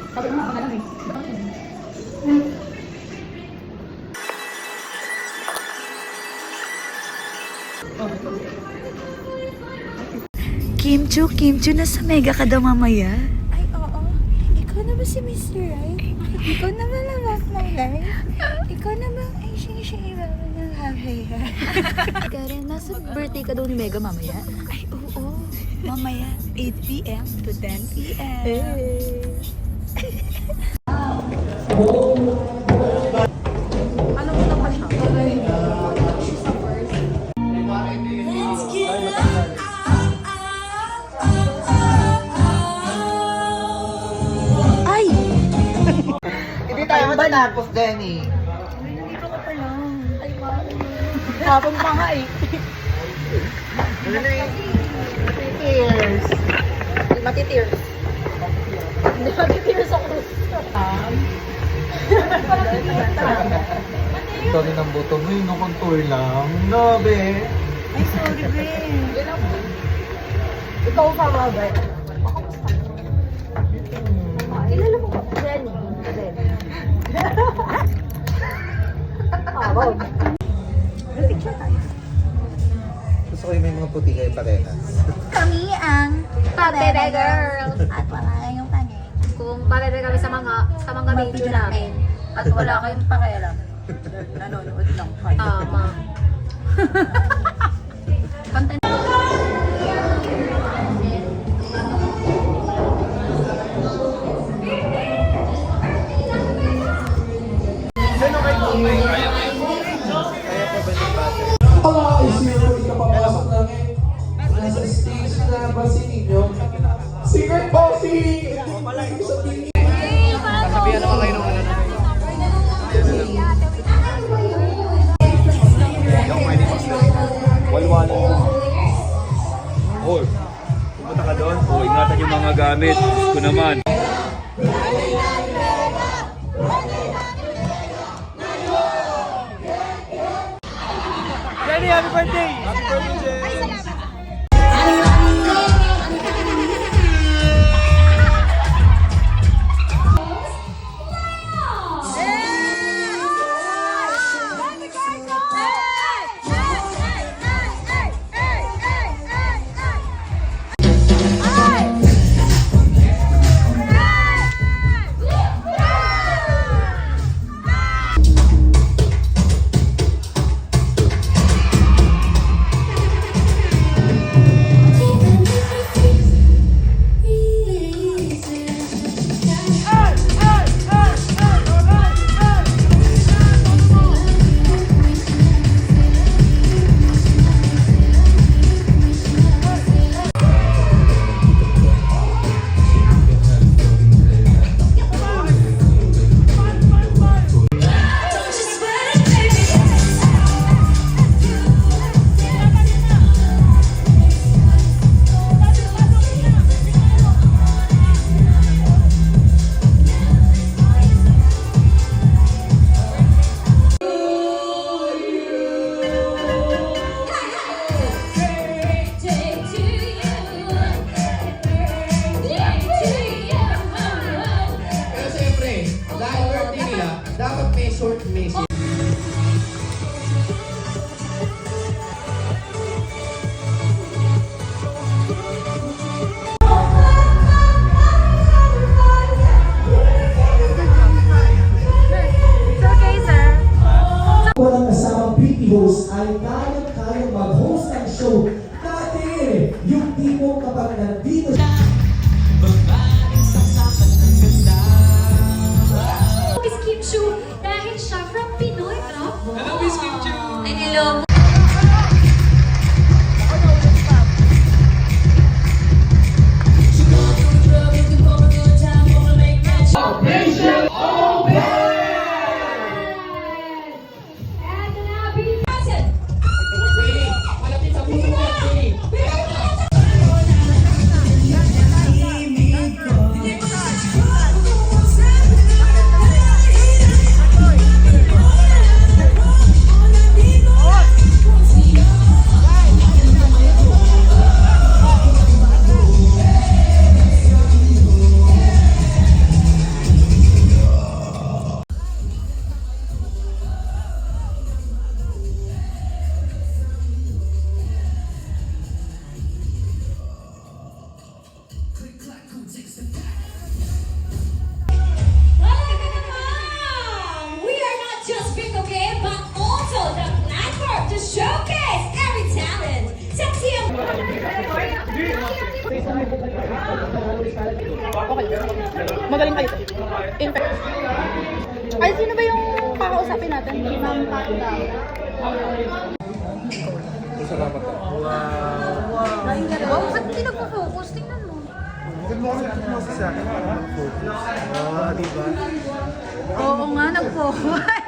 Sabi mo, ako na lang eh. Kimchu, nasa Mega ka daw mamaya. Ay, oo. Ikaw na ba si Mr. Right? Ikaw na ba na love my life? Ikaw na ba? Ay, siya ba ng happy? Karen, nasa birthday ka daw ni Mega mamaya? Ay, oo. Mamaya, 8 p.m. to 10 p.m. Ano mo lang ba siya? Ay! Hindi tayo matatapos, Denny. Nandito ka pa lang. Ay, Hapon pa nga eh. Ano na yun? Tears. Matitears. Hindi matitears ako. Sorry ng buto mo, yung contour lang. No, be. Ay, sorry, be. Ikaw pa mga ba? Ilala mo ba? Jenny. Wow. Picture tayo. Gusto ko yung may mga puti kayo parehas. Kami ang Pabebe Girls. At wala yung tangi. Kung pabebe kami sa mga video namin. At wala kayong pakialam. Nanonood lang kayo. Tama. Content. Wala, isiro ikapapasok namin. Nasa stage na ba si Ninyo? Secret Bossy! Sabihan naman kayo nung ano na. Walwalan. Hoy, pumunta ka doon. O, ingatan yung mga gamit. Diyos ko naman. Jenny, happy birthday! Happy birthday, Jenny! Okay. Magaling kayo. In fact. Ay, sino ba yung kakausapin natin? Ma'am Pat daw. Salamat ka. Wow, ba't hindi nagpo-focus? Tingnan mo. Good morning po sa akin. Focus. Diba? Oo nga, nag-focus.